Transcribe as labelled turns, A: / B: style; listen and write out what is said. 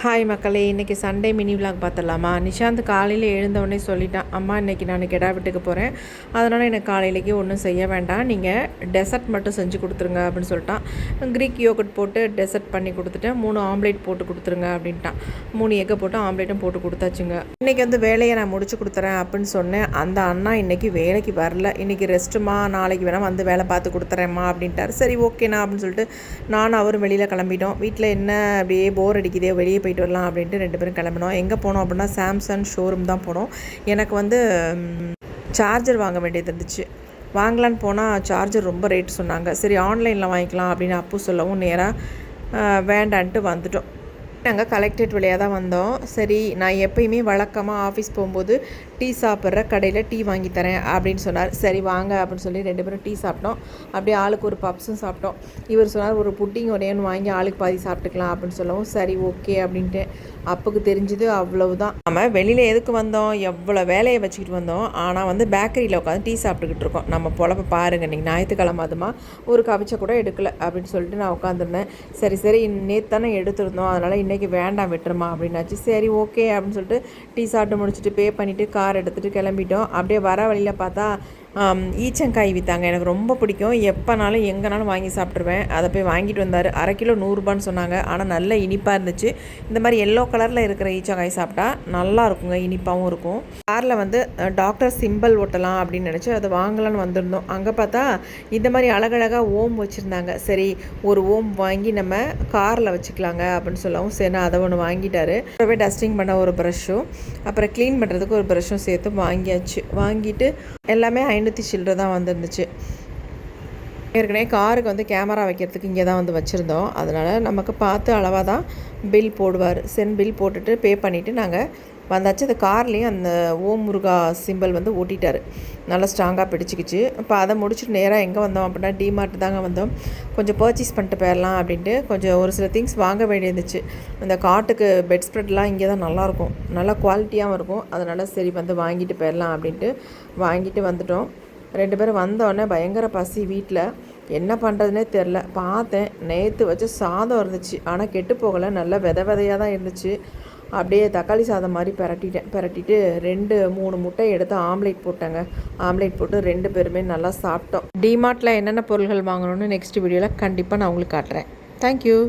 A: Hi மக்களே, இன்றைக்கி Sunday mini vlog பார்த்துடலாமா? நிஷாந்த் காலையில் எழுந்தவுடனே சொல்லிட்டான், அம்மா இன்றைக்கி நான் கெடா வீட்டுக்கு போகிறேன், அதனால் எனக்கு காலையிலேக்கு ஒன்றும் செய்ய வேண்டாம், நீங்கள் டெசர்ட் மட்டும் செஞ்சு கொடுத்துருங்க அப்படின்னு சொல்லிட்டான். க்ரீக் யோகட் போட்டு டெசர்ட் பண்ணி கொடுத்துட்டேன். 3 ஆம்லேட் போட்டு கொடுத்துருங்க அப்படின்ட்டான். 3 எக்கை போட்டு ஆம்லேட்டும் போட்டு கொடுத்தாச்சுங்க. இன்றைக்கி வேலையை நான் முடிச்சு கொடுத்துறேன் அப்படின்னு சொன்னேன். அந்த அண்ணா இன்றைக்கி வேலைக்கு வரல, இன்றைக்கி ரெஸ்ட்டுமா, நாளைக்கு வேணால் வேலை பார்த்து கொடுத்துறேம்மா அப்படின்ட்டார். சரி ஓகேண்ணா அப்படின்னு சொல்லிட்டு நானும் அவரும் வெளியில் கிளம்பிட்டோம். வீட்டில் என்ன அப்படியே போர் அடிக்குதே, வெளியே போயிட்டு வரலாம் அப்படின்ட்டு 2 பேரும் கிளம்பினோம். எங்கே போனோம் அப்படின்னா சாம்சங் ஷோரூம் தான் போனோம். எனக்கு சார்ஜர் வாங்க வேண்டியது இருந்துச்சு. வாங்கலான்னு போனால் சார்ஜர் ரொம்ப ரேட் சொன்னாங்க. சரி ஆன்லைனில் வாங்கிக்கலாம் அப்படின்னு அப்பு சொல்லவும் நேராக வேண்டான்ட்டு வந்துட்டோம். நாங்கள் கலெக்டரேட் வழியாக தான் வந்தோம். சரி நான் எப்பயுமே வழக்கமாக ஆஃபீஸ் போகும்போது டீ சாப்பிட்ற கடையில் டீ வாங்கி தரேன் அப்படின்னு சொன்னார். சரி வாங்க அப்படின்னு சொல்லி 2 பேரும் டீ சாப்பிட்டோம். அப்படியே ஆளுக்கு ஒரு பப்ஸும் சாப்பிட்டோம். இவர் சொன்னார் ஒரு புட்டிங் ஒரேன்னு வாங்கி ஆளுக்கு பாதி சாப்பிட்டுக்கலாம் அப்படின்னு சொல்லவும் சரி ஓகே அப்படின்ட்டு அப்புக்கு தெரிஞ்சுது. அவ்வளவுதான். நம்ம வெளியில் எதுக்கு வந்தோம், எவ்வளோ வேலையை வச்சுக்கிட்டு வந்தோம். ஆனால் பேக்கரியில் உட்காந்து டீ சாப்பிட்டுக்கிட்டு இருக்கோம். நம்ம பொழப்ப பாருங்க, இன்றைக்கி ஞாயிற்றுக்கிழமை அதுமா ஒரு கவிச்சை கூட எடுக்கலை அப்படின்னு சொல்லிட்டு நான் உட்காந்துருந்தேன். சரி நேற்று தானே எடுத்துருந்தோம், அதனால் இன்றைக்கி வேண்டாம் விட்டுருமா அப்படின்னாச்சு. சரி ஓகே அப்படின்னு சொல்லிட்டு டீ சாப்பிட்டு முடிச்சுட்டு பே பண்ணிவிட்டு கார் எடுத்துகிட்டு கிளம்பிட்டோம். அப்படியே வர வழியில் பார்த்தா ஈச்சங்காய் விற்றாங்க. எனக்கு ரொம்ப பிடிக்கும், எப்போனாலும் எங்கேனாலும் வாங்கி சாப்பிட்ருவேன். அதை போய் வாங்கிட்டு வந்தார். 1/2 கிலோ 100 ரூபான்னு சொன்னாங்க. ஆனால் நல்ல இனிப்பாக இருந்துச்சு. இந்த மாதிரி எல்லோ கலரில் இருக்கிற ஈச்சங்காய் சாப்பிட்டா நல்லா இருக்குங்க, இனிப்பாகவும் இருக்கும். காரில் டாக்டர் சிம்பிள் ஓட்டலாம் அப்படின்னு நினச்சி அதை வாங்கலான்னு வந்திருந்தோம். அங்கே பார்த்தா இந்த மாதிரி அழகழகாக ஓம் வச்சுருந்தாங்க. சரி ஒரு ஓம் வாங்கி நம்ம காரில் வச்சுக்கலாங்க அப்படின்னு சொல்லவும் சரி அதை ஒன்று வாங்கிட்டாரு. ரொம்பவே டஸ்டிங் பண்ண ஒரு ப்ரஷ்ஷும் அப்புறம் க்ளீன் பண்ணுறதுக்கு ஒரு ப்ரஷ்ஷும் சேர்த்து வாங்கியாச்சு. வாங்கிட்டு எல்லாமே 500 சில்லரை தான் வந்துருந்துச்சு. ஏற்கனவே காருக்கு கேமரா வைக்கிறதுக்கு இங்கே தான் வச்சுருந்தோம். அதனால் நமக்கு பார்த்து அளவாக தான் பில் போடுவார். பில் போட்டுட்டு பே பண்ணிவிட்டு நாங்கள் வந்தாச்சு. அந்த கார்லேயும் அந்த ஓம் முருகா சிம்பிள் ஓட்டிட்டார். நல்லா ஸ்ட்ராங்காக பிடிச்சிக்கிச்சு. இப்போ அதை முடிச்சுட்டு நேராக எங்கே வந்தோம் அப்படின்னா டிமார்ட் தாங்க வந்தோம். கொஞ்சம் பர்ச்சேஸ் பண்ணிட்டு போயிடலாம் அப்படின்ட்டு கொஞ்சம் ஒரு சில திங்ஸ் வாங்க வேண்டியிருந்துச்சு. இந்த காட்டுக்கு பெட் ஸ்ப்ரெட்லாம் இங்கே தான் நல்லாயிருக்கும், நல்லா குவாலிட்டியாகவும் இருக்கும். அதனால் சரி வாங்கிட்டு போயிடலாம் அப்படின்ட்டு வாங்கிட்டு வந்துட்டோம். 2 பேரும் வந்தோடனே பயங்கர பசி. வீட்டில் என்ன பண்ணுறதுனே தெரில. பார்த்தேன், நேற்று வச்ச சாதம் இருந்துச்சு, ஆனால் கெட்டு போகலை, நல்லா விதையாக தான் இருந்துச்சு. அப்படியே தக்காளி சாதம் மாதிரி பிரட்டிட்டு 2-3 முட்டை எடுத்து ஆம்லேட் போட்டேங்க. ஆம்லேட் போட்டு 2 பேருமே நல்லா சாப்பிட்டோம். டிமார்ட்டில் என்னென்ன பொருள்கள் வாங்கணும்னு நெக்ஸ்ட் வீடியோவில் கண்டிப்பாக நான் உங்களுக்கு காட்டுறேன். தேங்க்யூ.